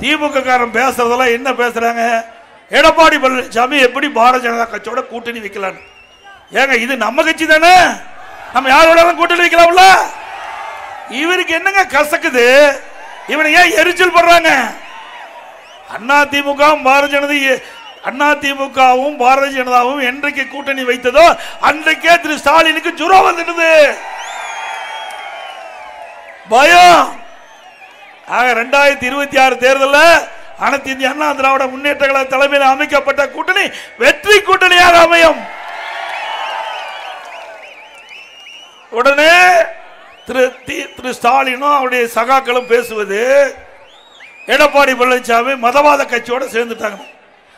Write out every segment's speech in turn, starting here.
திமுக காரன் பேசுறதெல்லாம் என்ன பேசுறாங்க? எடப்பாடி பழனிசாமி எப்படி பாரதிய ஜனதா கட்சியோட கூட்டணி வைக்கலான்னு. ஏங்க இது நம்ம கட்சி தானே, நம்ம யாரோட கூட்டணி வைக்கலாம்ல? இவருக்கு என்னங்க கசக்குது? இவனை ஏன் எரிச்சல் பண்றாங்க? அதிமுகவும் பாரதிய ஜனதாவும் என்றைக்கு கூட்டணி வைத்ததோ அன்றைக்கே திரு ஸ்டாலினுக்கு ஜுரம் வந்துடுது, பயம். ஆக 2026 தேர்தலில் அனைத்து இந்திய அண்ணா திராவிட முன்னேற்ற கழக தலைமையில் அமைக்கப்பட்ட கூட்டணி வெற்றி கூட்டணியாக அமையும். உடனே திரு ஸ்டாலினும் அவருடைய சகாக்களும் பேசுவது, எடப்பாடி பழனிசாமி மதவாத கட்சியோட சேர்ந்துட்டாங்க.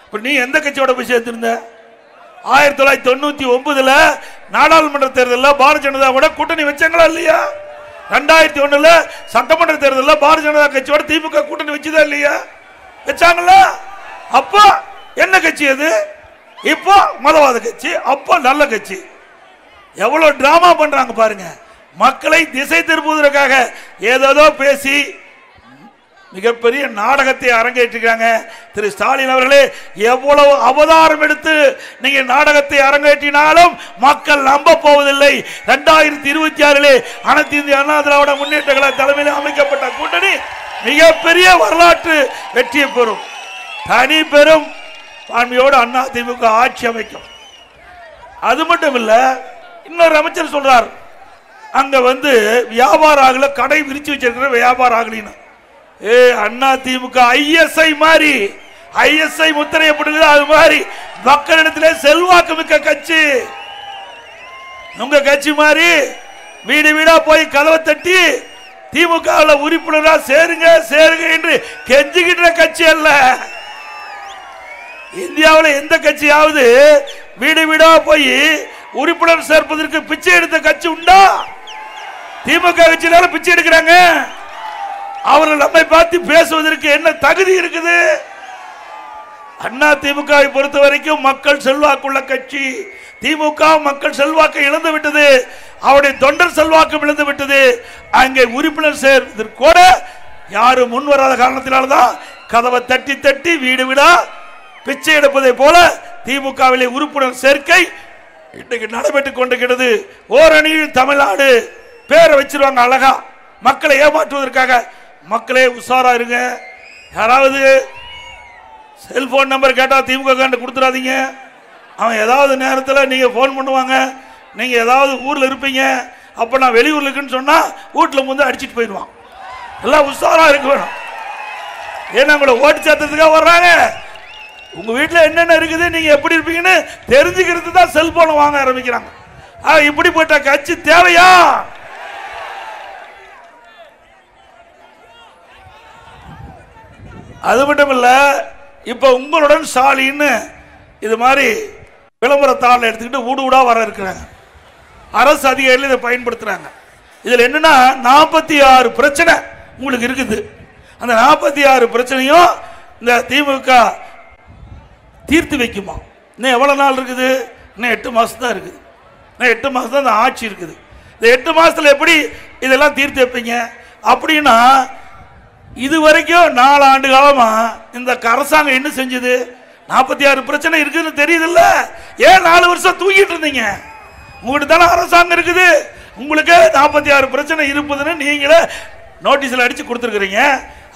இப்ப நீ எந்த கட்சியோட போய் சேர்ந்திருந்த? 1999 நாடாளுமன்ற தேர்தலில் பாரதிய ஜனதாவோட கூட்டணி வச்சாங்களா இல்லையா? 2001 சட்டமன்ற தேர்தலில் பாரதிய ஜனதா கட்சியோட திமுக கூட்டணி வச்சுதா இல்லையா? வச்சாங்களா? அப்போ என்ன கட்சி அது? இப்போ மதவாத கட்சி, அப்போ நல்ல கட்சி. எவ்வளவு டிராமா பண்றாங்க பாருங்க. மக்களை திசை திருப்புவதற்காக ஏதோ பேசி மிகப்பெரிய நாடகத்தை அரங்கேற்றிருக்காங்க. திரு ஸ்டாலின் அவர்களே, எவ்வளவு அவதாரம் எடுத்து நீங்க நாடகத்தை அரங்கேற்றினாலும் மக்கள் நம்ப போவதில்லை. 2026 அனைத்து இந்திய அண்ணா திராவிட முன்னேற்ற கழக தலைமையில் அமைக்கப்பட்ட கூட்டணி மிகப்பெரிய வரலாற்று வெற்றியை பெறும். தனி பெரும் பான்மையோடு அதிமுக ஆட்சி அமைக்கும். அது மட்டும் இல்ல, இன்னொரு அமைச்சர் சொல்றார், அங்க வியாபாரம் ஆகல, கடை விரிச்சு வச்சிருக்கிற வியாபாரம் ஆகலின்னு. அதிமுக ஐஎஸ்ஐ மாதிரி, ஐஎஸ்ஐ முத்திரையப்படுகிறது. அது மாதிரி மக்களிடத்திலே செல்வாக்கு மிக்க கட்சி. உங்க கட்சி மாதிரி வீடு வீடா போய் கதவை தட்டி திமுக உறுப்பினரா சேருங்க சேருங்க என்று கெஞ்சுகின்ற கட்சி அல்ல. இந்தியாவில் எந்த கட்சியாவது வீடு வீடா போய் உறுப்பினர் சேர்ப்பதற்கு பிச்சை எடுத்த கட்சி உண்டா? திமுக கட்சியினால பிச்சை எடுக்கிறாங்க. அவர்கள் நம்மை பார்த்து பேசுவதற்கு என்ன தகுதி இருக்குது? அதிமுக பொறுத்த வரைக்கும் மக்கள் செல்வாக்குள்ள கட்சி. திமுக மக்கள் செல்வாக்கை இழந்து விட்டது, அவருடைய தொண்டர் செல்வாக்கு இழந்து விட்டது. அங்கே உறுப்பினர் சேர்வதற்கு கூட யாரும் முன் வராத காரணத்தினால்தான் கதவை தட்டி தட்டி வீடு வீடா பிச்சை எடுப்பதை போல திமுகவிலே உறுப்பினர் சேர்க்கை இன்றைக்கு நடைபெற்றுக் கொண்டிருக்கிறது. ஓரணியில் தமிழ்நாடு பேரை வச்சிருவாங்க அழகா, மக்களை ஏமாற்றுவதற்காக. மக்களே உஷாரா இருங்க. யாராவது செல்போன் நம்பர் கேட்டா திமுக கொடுத்துடாதீங்க. அவன் ஏதாவது நேரத்தில் நீங்க போன் பண்ணுவாங்க, நீங்க ஏதாவது ஊர்ல இருப்பீங்க, அப்ப நான் வெளியூர்ல இருக்குன்னு சொன்னா வீட்டுல அடிச்சுட்டு போயிடுவான். எல்லாம் உஷாரா இருக்க வேணும். ஏன்னா உங்களை ஓட்டு சேர்த்ததுக்காக வர்றாங்க. உங்க வீட்டுல என்னென்ன இருக்குது, நீங்க எப்படி இருப்பீங்கன்னு தெரிஞ்சுக்கிறது தான் செல்போன் வாங்க ஆரம்பிக்கிறாங்க. இப்படிப்பட்ட கட்சி தேவையா? அது மட்டும் இல்ல, இப்ப உங்களுடன் ஸ்டாலின் இது மாதிரி விளம்பரத்தாள் எடுத்துக்கிட்டு ஊடு ஊடா வர இருக்கிறாங்க. அரசு அதிகாரிகள் இதை பயன்படுத்துறாங்க. இதுல என்னன்னா 46 பிரச்சனை உங்களுக்கு இருக்குது. அந்த 46 பிரச்சனையும் இந்த திமுக தீர்த்து வைக்குமா? இன்னும் எவ்வளவு நாள் இருக்குது? இன்னும் 8 மாசம் தான் இருக்குது. இன்னும் 8 மாசம் தான் இந்த ஆட்சி இருக்குது. இந்த 8 மாசத்துல எப்படி இதெல்லாம் தீர்த்து வைப்பீங்க? அப்படின்னா இதுவரைக்கும் 4 ஆண்டு காலமா இந்த அரசாங்கம் என்ன செஞ்சது? 46 பிரச்சனை இருக்குன்னு தெரியுது இல்ல? ஏன் 4 வருஷம் தூங்கிட்டு இருந்தீங்க? உங்ககிட்ட தானே அரசாங்கம் இருக்குது. உங்களுக்கு 46 பிரச்சனை இருப்பதுன்னு நீங்களே நோட்டீஸ்ல அடிச்சு கொடுத்துருக்கீங்க.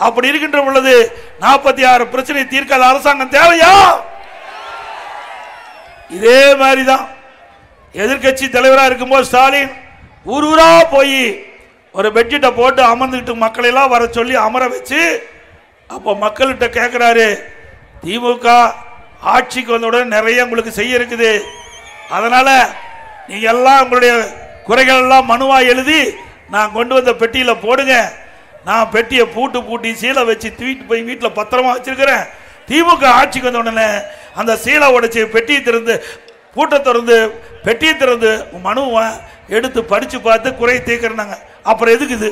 அப்படி இருக்கின்ற பொழுது 46 பிரச்சனை தீர்க்காத அரசாங்கம் தேவையா? இதே மாதிரிதான் எதிர்கட்சி தலைவராக இருக்கும்போது ஸ்டாலின் ஊர் ஊரா போய் ஒரு பெட்ஷீட்டை போட்டு அமர்ந்துக்கிட்டு மக்களை எல்லாம் வர சொல்லி அமர வச்சு, அப்போ மக்கள்கிட்ட கேட்கிறாரு, திமுக ஆட்சிக்கு வந்தவுடன் நிறைய உங்களுக்கு செய்ய இருக்குது, அதனால நீங்க எல்லாம் உங்களுடைய குறைகள் எல்லாம் மனுவா எழுதி நான் கொண்டு வந்த பெட்டியில போடுங்க. நான் பெட்டியை பூட்டி சீலை வச்சு தூக்கிட்டு போய் வீட்டில் பத்திரமா வச்சிருக்கிறேன். திமுக ஆட்சிக்கு வந்த உடனே அந்த சீலை உடைச்சு பெட்டியை திறந்து பூட்டை திறந்து பெட்டியை திறந்து மனுவை எடுத்து படிச்சு பார்த்து குறை தீர்க்கிறாங்க. அப்புறம் எதுக்கு இது?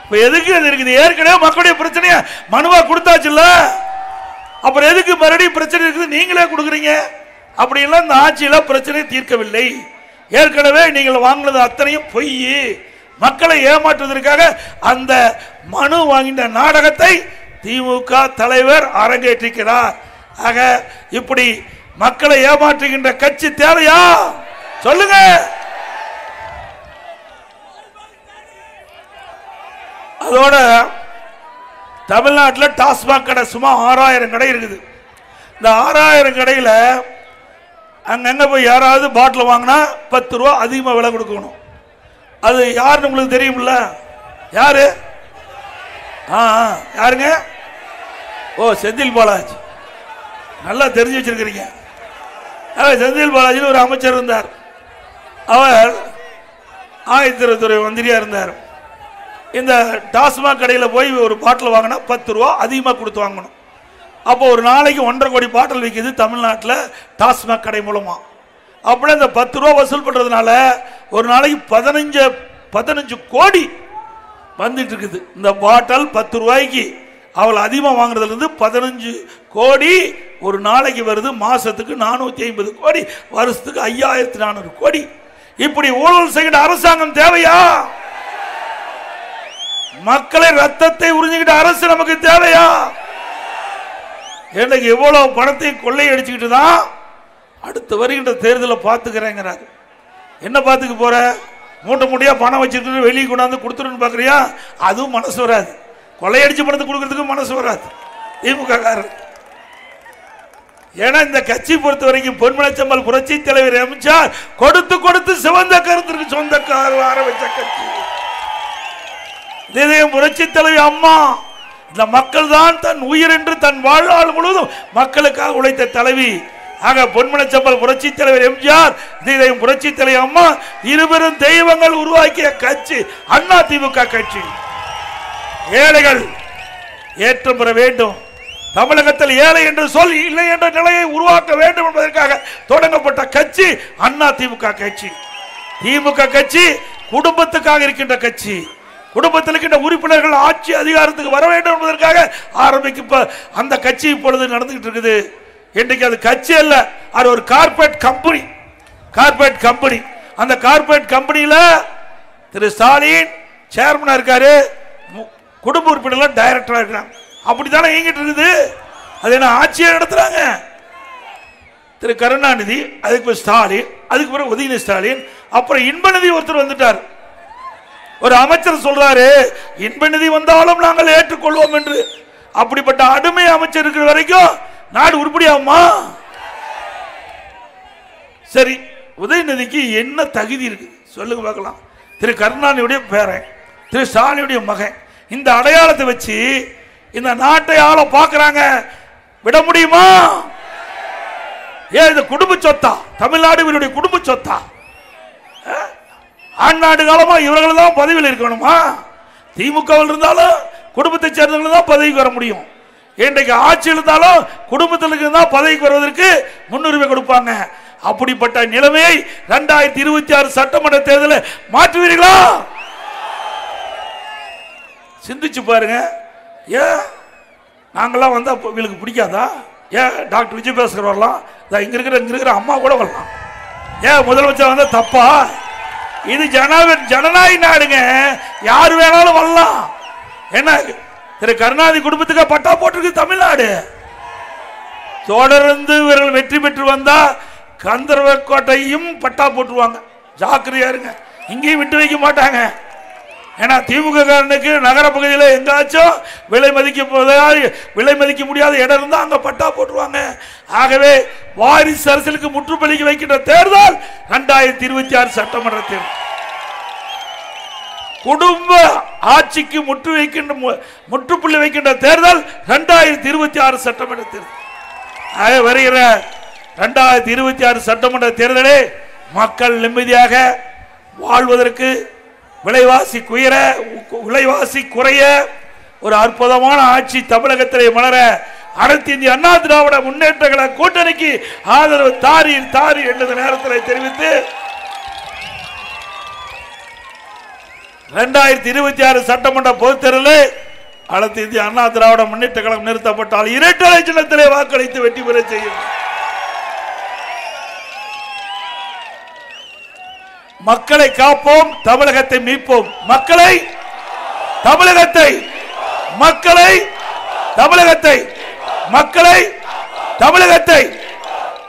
இப்ப எதுக்கு இது இருக்குது? ஏற்கனவே மக்களுடைய பிரச்சனைய மனுவா கொடுத்தாச்சுல்ல, அப்புறம் எதுக்கு மறுபடியும் பிரச்சனை இருக்குது நீங்களே கொடுக்குறீங்க? அப்படி எல்லாம் இந்த ஆட்சியில பிரச்சனை தீர்க்கவில்லை. ஏற்கனவே நீங்கள் வாங்கினது அத்தனையும் பொய். மக்களை ஏமாற்றுவதற்காக அந்த மனு வாங்கின நாடகத்தை திமுக தலைவர் அரங்கேற்றிருக்கிறார். ஆக இப்படி மக்களை ஏமாற்றுகின்ற கட்சி தேவையா சொல்லுங்க. அதோட தமிழ்நாட்டில் டாஸ்மாக் கடை சும்மா 6000 கடை இருக்குது. இந்த 6000 கடையில் அங்கங்க போய் யாராவது பாட்டில் வாங்கினா 10 ரூபா அதிகமாக விலை கொடுக்கணும். அது யாருன்னு உங்களுக்கு தெரியுமில்ல? யாரு? யாருங்க? ஓ, செந்தில் பாலாஜி. நல்லா தெரிஞ்சு வச்சிருக்கிறீங்க. செந்தில் பாலாஜின்னு ஒரு அமைச்சர் இருந்தார். அவர் ஆயத்திரத்துறை மந்திரியா இருந்தார். இந்த டாஸ்மாக் கடையில் போய் ஒரு பாட்டில் வாங்கினா 10 ரூபா அதிகமாக கொடுத்து வாங்கணும். அப்போ ஒரு நாளைக்கு 1.5 கோடி பாட்டில் விற்கிது தமிழ்நாட்டில் டாஸ்மாக் கடை மூலமா. அப்படியே இந்த 10 ரூபா வசூல் பண்றதுனால ஒரு நாளைக்கு 15 கோடி வந்துட்டு இருக்குது. இந்த பாட்டில் 10 ரூபாய்க்கு அவள் அதிகமாக வாங்குறதுல இருந்து 15 கோடி ஒரு நாளைக்கு வருது. மாசத்துக்கு 450 கோடி, வருஷத்துக்கு 5400 கோடி. இப்படி ஊழல் செய்கிற அரசாங்கம் தேவையா? மக்களை ரத்தத்தை உறிஞ்சிக்கிட்ட அரசு நமக்கு தேவையா? எனக்கு எவ்வளவு பணத்தை கொள்ளையடிச்சுக்கிட்டு தான் அடுத்த வருகின்ற தேர்தலை பார்த்துக்கிறேங்கிறாரு. என்ன பார்த்துக்க போற? மூட்டை மூட்டையா பணம் வச்சுட்டு வெளியே கொண்டாந்து கொடுத்துருன்னு பாக்குறியா? அதுவும் மனசு வராது. கொள்ளையடிச்சு பணத்தை கொடுக்கறதுக்கு மனசு வராது திமுக காரர். ஏன்னா இந்த கட்சி பொறுத்த வரைக்கும் பொன்மனச்செம்மல் புரட்சி தலைவர் எம்ஜிஆர் கொடுத்து கொடுத்து சிவந்த கருத்திற்கு சொந்தக்காரர் ஆரம்பிச்ச கட்சி. இதயம் புரட்சி தலைவி அம்மா. இந்த மக்கள் தான் தன் உயிர் என்று தன் வாழ்நாள் முழுவதும் மக்களுக்காக உழைத்த தலைவி. ஆக பொன்மனச்செம்மல் புரட்சி தலைவர் எம்ஜிஆர், இதயம் புரட்சி தலைவி அம்மா, இருவரும் தெய்வங்கள் உருவாக்கிய கட்சி அண்ணா திமுக கட்சி. ஏழைகள் ஏற்றம் பெற வேண்டும், தமிழகத்தில் ஏழை என்று சொல் இல்லை என்ற நிலையை உருவாக்க வேண்டும் என்பதற்காக தொடங்கப்பட்ட கட்சி அண்ணா திமுக கட்சி. திமுக கட்சி குடும்பத்துக்காக இருக்கின்ற கட்சி. குடும்பத்தில் இருக்கின்ற உறுப்பினர்கள் ஆட்சி அதிகாரத்துக்கு வர வேண்டும் என்பதற்காக ஆரம்பிக்க அந்த கட்சி இப்பொழுது நடந்துகிட்டு இருக்குது. இன்றைக்கு அது கட்சி அல்ல, அது ஒரு கார்பரேட் கம்பெனி. Corporate company. அந்த கார்பரேட் கம்பெனியில திரு ஸ்டாலின் சேர்மனா இருக்காரு, குடும்ப உறுப்பினர்கள் டைரக்டரா இருக்கிறாங்க. அப்படித்தானே இயங்கிட்டு இருக்குது. அது என்ன ஆட்சியை நடத்துறாங்க? திரு கருணாநிதி, அதுக்கு ஸ்டாலின், அதுக்கு பிறகு உதயநிதி ஸ்டாலின், அப்புறம் இன்பநிதி ஒருத்தர் வந்துட்டார். ஒரு அமைச்சர் சொல்றாரு, இன்பநிதி வந்தாலும் நாங்கள் ஏற்றுக்கொள்வோம் என்று. அப்படிப்பட்ட அடிமை அமைச்சர் இருக்கிற வரைக்கும் நாடு உருப்படியாகுமா? சரி, உதயநிதிக்கு என்ன தகுதி இருக்கு சொல்லுங்க பார்க்கலாம். திரு கருணாநிதியுடைய பேரன், திரு ஸ்டாலினுடைய மகன், இந்த அடையாளத்தை வச்சு இந்த நாட்டை ஆள பாக்குறாங்க. விட முடியுமா? ஏன் இது குடும்ப சொத்தா? தமிழ்நாடு இவருடைய குடும்ப சொத்தா? ஆண்டாண்டு காலமா இவர்கள் தான் பதவியில் இருக்கணுமா? திமுக இருந்தாலும் குடும்பத்தை சேர்ந்தவர்கள் தான் பதவிக்கு வர முடியும். இன்றைக்கு ஆட்சி இருந்தாலும் குடும்பத்திற்கு தான் பதவிக்கு வருவதற்கு முன்னுரிமை கொடுப்பாங்க. அப்படிப்பட்ட நிலைமையை 2026 சட்டமன்ற தேர்தலில் மாற்றுவீர்களா? சிந்திச்சு பாருங்க. ஏன் நாங்களாம் வந்தா இவங்களுக்கு பிடிக்காதா? ஏன் டாக்டர் விஜயபாஸ்கர் வரலாம், இங்க இருக்கிற அம்மா கூட வரலாம். ஏன் முதலமைச்சர் வந்தா தப்பா? இது ஜனநாயக நாடுங்க, யாரு வேணாலும் வரலாம். என்ன திரு கருணாநிதி குடும்பத்துக்கு பட்டா போட்டிருக்கு தமிழ்நாடு. தொடர்ந்து இவர்கள் வெற்றி பெற்று வந்தா கந்தர்வக்கோட்டையும் பட்டா போட்டுருவாங்க. ஜாக்கிரதையா இருங்க, இங்கேயும் விட்டு வைக்க மாட்டாங்க. ஏன்னா திமுக காரனுக்கு நகர பகுதியில் எங்காச்சும் விலை மதிக்க முடியாத இடம் இருந்தா அங்க பட்டா போட்டுருவாங்க. ஆகவே வாரிசு அரசியலுக்கு முற்றுப்புள்ளி வைக்கின்ற தேர்தல் 2026 சட்டமன்ற தேர்தல். குடும்ப ஆட்சிக்கு முற்றுப்புள்ளி வைக்கின்ற தேர்தல் 2026 சட்டமன்ற தேர்தல். ஆக வருகிற 2026 சட்டமன்ற தேர்தலே மக்கள் நிம்மதியாக வாழ்வதற்கு, விலைவாசி குறைய ஒரு அற்புதமான ஆட்சி தமிழகத்திலே மலர அனைத்து இந்திய அண்ணா திராவிட முன்னேற்ற கழக கூட்டணிக்கு ஆதரவு தாரி என்ற நேரத்தில் தெரிவித்து 2026 சட்டமன்ற பொதுத் தேர்தலில் அனைத்து இந்திய அண்ணா திராவிட முன்னேற்ற கழகம் நிறுத்தப்பட்டால் இரட்டை சின்னத்திலே வாக்களித்து வெற்றி பெற செய்யும். மக்களை காப்போம், தமிழகத்தை மீட்போம். மக்களை தமிழகத்தை, மக்களை, தமிழகத்தை.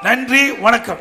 நன்றி, வணக்கம்.